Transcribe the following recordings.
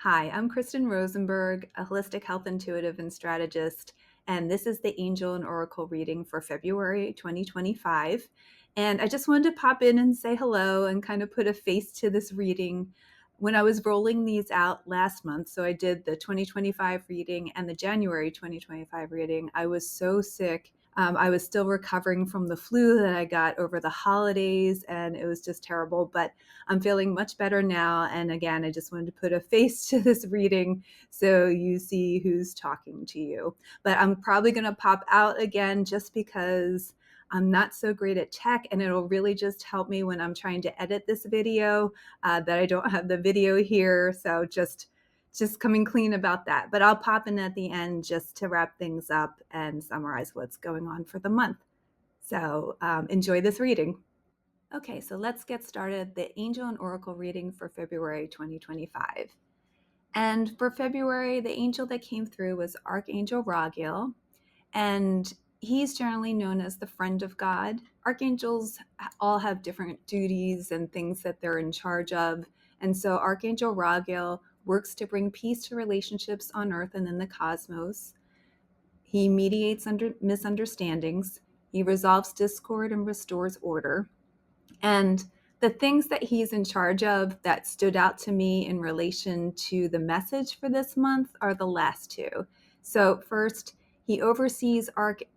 Hi, I'm Kristen Rosenberg, a holistic health intuitive and strategist, and this is the Angel and Oracle reading for February 2025. And I just wanted to pop in and say hello and kind of put a face to this reading. When I was rolling these out last month, so I did the 2025 reading and the January 2025 reading, I was so sick. I was still recovering from the flu that I got over the holidays, and it was just terrible. But I'm feeling much better now. And again, I just wanted to put a face to this reading so you see who's talking to you. But I'm probably going to pop out again just because I'm not so great at tech, and it'll really just help me when I'm trying to edit this video that I don't have the video here. So just coming clean about that. But I'll pop in at the end just to wrap things up and summarize what's going on for the month. So enjoy this reading. Okay, so let's get started. The Angel and Oracle reading for February 2025. And for February, the angel that came through was Archangel Raguel, and he's generally known as the friend of God. Archangels all have different duties and things that they're in charge of. And so Archangel Raguel works to bring peace to relationships on earth and in the cosmos. He mediates misunderstandings. He resolves discord and restores order. And the things that he's in charge of that stood out to me in relation to the message for this month are the last two. So, first, he oversees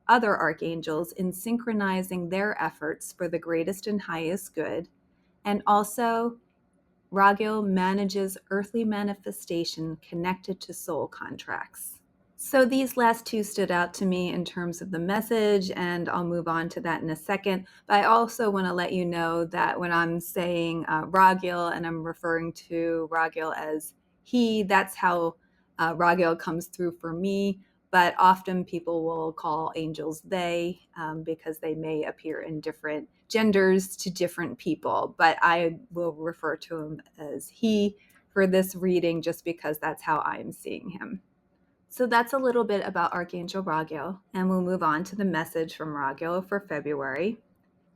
other archangels in synchronizing their efforts for the greatest and highest good. And also, Raguel manages earthly manifestation connected to soul contracts. So these last two stood out to me in terms of the message, and I'll move on to that in a second. But I also want to let you know that when I'm saying Raguel and I'm referring to Raguel as he, that's how Raguel comes through for me. But often people will call angels they because they may appear in different genders to different people. But I will refer to him as he for this reading just because that's how I'm seeing him. So that's a little bit about Archangel Raguel, and we'll move on to the message from Raguel for February.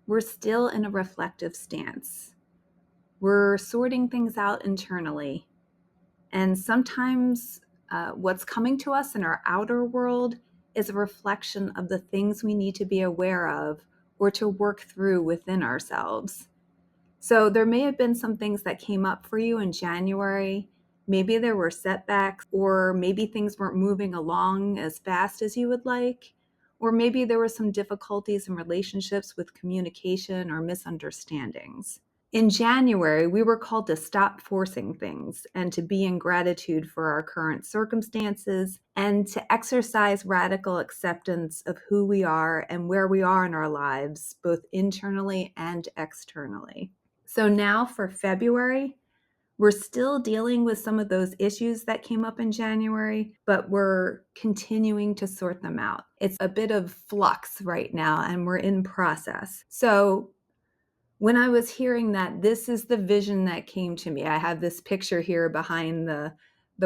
We're still in a reflective stance. We're sorting things out internally, and sometimes what's coming to us in our outer world is a reflection of the things we need to be aware of or to work through within ourselves. So there may have been some things that came up for you in January. Maybe there were setbacks, or maybe things weren't moving along as fast as you would like, or maybe there were some difficulties in relationships with communication or misunderstandings. In January, we were called to stop forcing things and to be in gratitude for our current circumstances and to exercise radical acceptance of who we are and where we are in our lives, both internally and externally. So now for February, we're still dealing with some of those issues that came up in January, but we're continuing to sort them out. It's a bit of flux right now, and we're in process. So when I was hearing that, this is the vision that came to me. I have this picture here behind the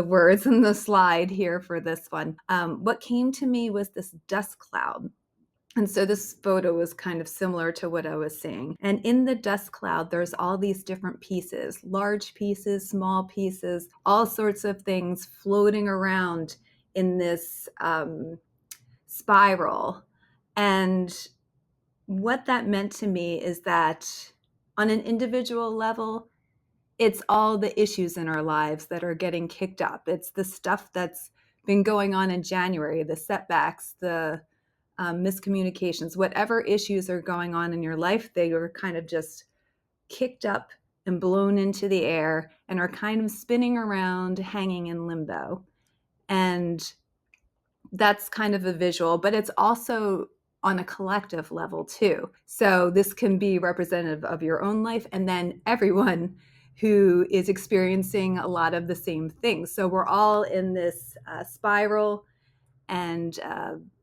words in the slide here for this one. What came to me was this dust cloud. And so this photo was kind of similar to what I was seeing. And in the dust cloud, there's all these different pieces, large pieces, small pieces, all sorts of things floating around in this spiral. And what that meant to me is that on an individual level, it's all the issues in our lives that are getting kicked up. It's the stuff that's been going on in January, the setbacks, the miscommunications, whatever issues are going on in your life, they are kind of just kicked up and blown into the air and are kind of spinning around, hanging in limbo. And that's kind of a visual, but it's also on a collective level too. So this can be representative of your own life and then everyone who is experiencing a lot of the same things. So we're all in this spiral and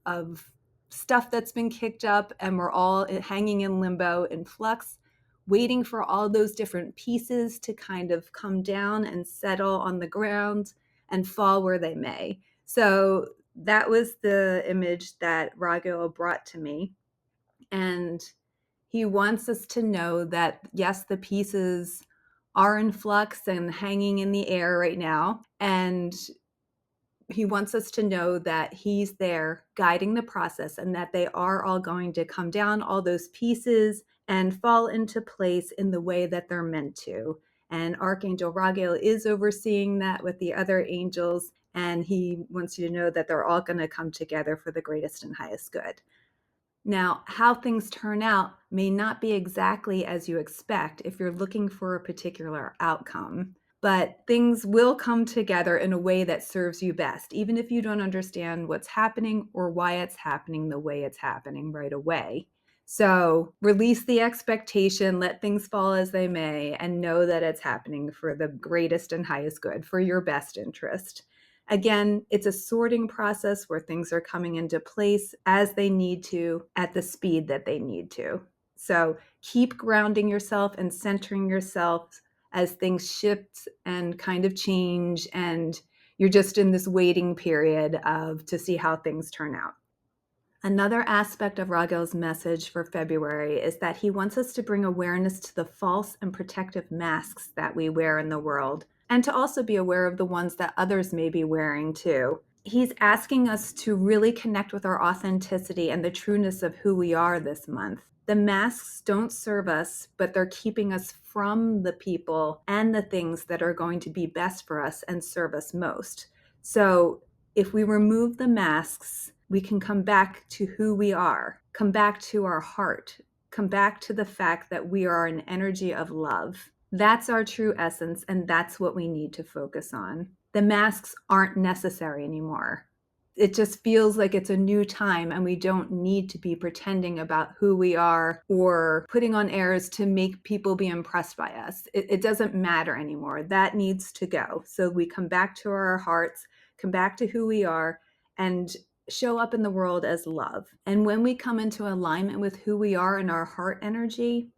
of stuff that's been kicked up, and we're all hanging in limbo in flux, waiting for all those different pieces to kind of come down and settle on the ground and fall where they may. So that was the image that Rago brought to me. And he wants us to know that, yes, the pieces are in flux and hanging in the air right now. And he wants us to know that he's there guiding the process and that they are all going to come down, all those pieces, and fall into place in the way that they're meant to. And Archangel Raguel is overseeing that with the other angels. And he wants you to know that they're all going to come together for the greatest and highest good. Now, how things turn out may not be exactly as you expect if you're looking for a particular outcome, but things will come together in a way that serves you best, even if you don't understand what's happening or why it's happening the way it's happening right away. So release the expectation, let things fall as they may, and know that it's happening for the greatest and highest good, for your best interest. Again, it's a sorting process where things are coming into place as they need to at the speed that they need to. So keep grounding yourself and centering yourself as things shift and kind of change, and you're just in this waiting period to see how things turn out. Another aspect of Raguel's message for February is that he wants us to bring awareness to the false and protective masks that we wear in the world, and to also be aware of the ones that others may be wearing too. He's asking us to really connect with our authenticity and the trueness of who we are this month. The masks don't serve us, but they're keeping us from the people and the things that are going to be best for us and serve us most. So if we remove the masks, we can come back to who we are, come back to our heart, come back to the fact that we are an energy of love. That's our true essence, and that's what we need to focus on. The masks aren't necessary anymore. It just feels like it's a new time, and we don't need to be pretending about who we are or putting on airs to make people be impressed by us. It doesn't matter anymore. That needs to go. So we come back to our hearts, come back to who we are, and show up in the world as love. And when we come into alignment with who we are in our heart energy,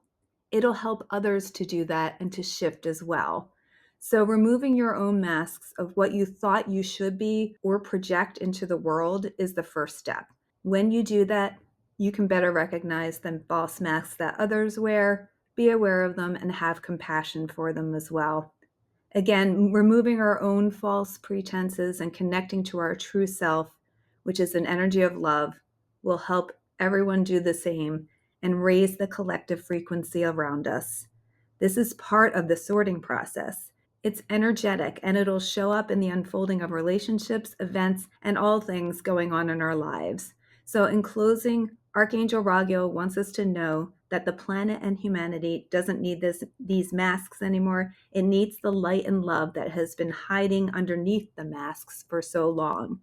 it'll help others to do that and to shift as well. So, removing your own masks of what you thought you should be or project into the world is the first step. When you do that, you can better recognize the false masks that others wear, be aware of them, and have compassion for them as well. Again, removing our own false pretenses and connecting to our true self, which is an energy of love, will help everyone do the same and raise the collective frequency around us. This is part of the sorting process. It's energetic, and it'll show up in the unfolding of relationships, events, and all things going on in our lives. So, in closing, Archangel Raguel wants us to know that the planet and humanity doesn't need these masks anymore. It needs the light and love that has been hiding underneath the masks for so long.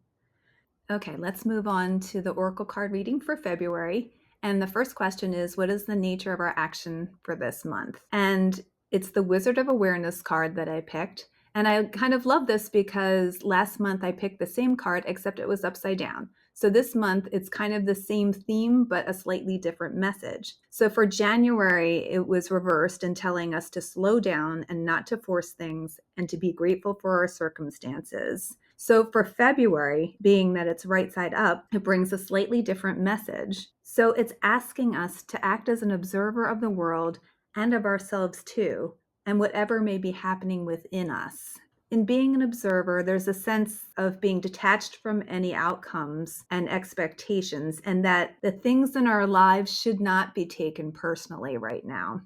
Okay, let's move on to the Oracle card reading for February. And the first question is, what is the nature of our action for this month? And it's the Wizard of Awareness card that I picked. And I kind of love this because last month I picked the same card, except it was upside down. So this month it's kind of the same theme, but a slightly different message. So for January, it was reversed and telling us to slow down and not to force things and to be grateful for our circumstances. So for February, being that it's right side up, it brings a slightly different message. So it's asking us to act as an observer of the world and of ourselves too, and whatever may be happening within us. In being an observer, there's a sense of being detached from any outcomes and expectations, and that the things in our lives should not be taken personally right now.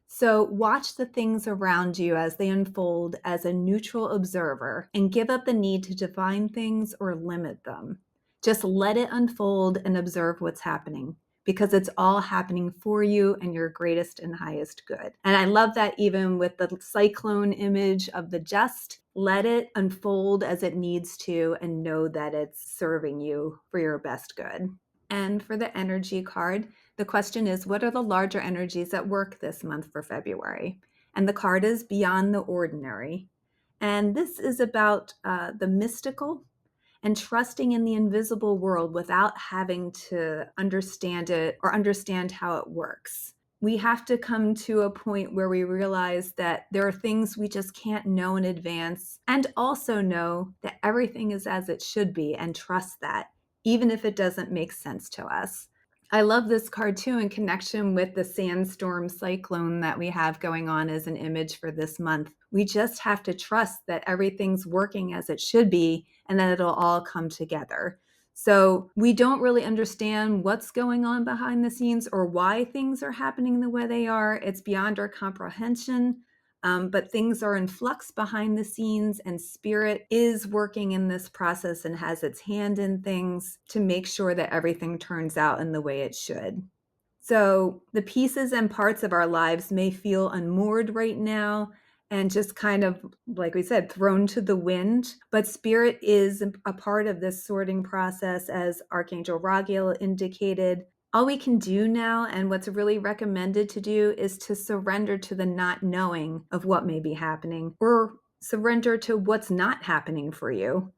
So watch the things around you as they unfold as a neutral observer and give up the need to define things or limit them. Just let it unfold and observe what's happening, because it's all happening for you and your greatest and highest good. And I love that even with the cyclone image of the just, let it unfold as it needs to and know that it's serving you for your best good. And for the energy card, the question is, what are the larger energies at work this month for February? And the card is Beyond the Ordinary. And this is about the mystical and trusting in the invisible world without having to understand it or understand how it works. We have to come to a point where we realize that there are things we just can't know in advance, and also know that everything is as it should be and trust that, even if it doesn't make sense to us. I love this card too in connection with the sandstorm cyclone that we have going on as an image for this month. We just have to trust that everything's working as it should be and that it'll all come together. So we don't really understand what's going on behind the scenes or why things are happening the way they are. It's beyond our comprehension. But things are in flux behind the scenes, and spirit is working in this process and has its hand in things to make sure that everything turns out in the way it should. So the pieces and parts of our lives may feel unmoored right now and just kind of, like we said, thrown to the wind. But spirit is a part of this sorting process, as Archangel Raguel indicated. All we can do now, and what's really recommended to do, is to surrender to the not knowing of what may be happening, or surrender to what's not happening for you.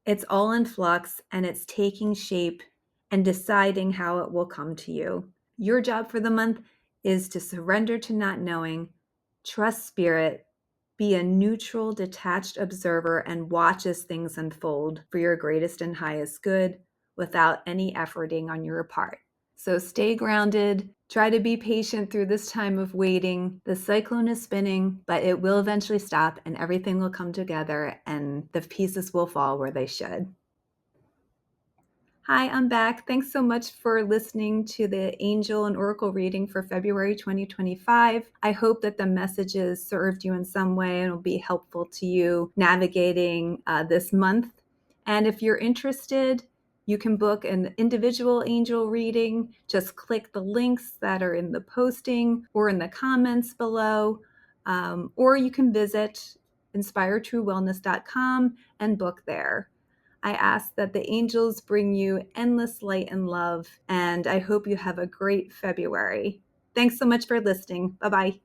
It's all in flux and it's taking shape and deciding how it will come to you. Your job for the month is to surrender to not knowing, trust spirit, be a neutral, detached observer, and watch as things unfold for your greatest and highest good without any efforting on your part. So stay grounded. Try to be patient through this time of waiting. The cyclone is spinning, but it will eventually stop and everything will come together and the pieces will fall where they should. Hi, I'm back. Thanks so much for listening to the Angel and Oracle reading for February 2025. I hope that the messages served you in some way and will be helpful to you navigating this month. And if you're interested, you can book an individual angel reading. Just click the links that are in the posting or in the comments below, or you can visit inspiretruewellness.com and book there. I ask that the angels bring you endless light and love, and I hope you have a great February. Thanks so much for listening. Bye-bye.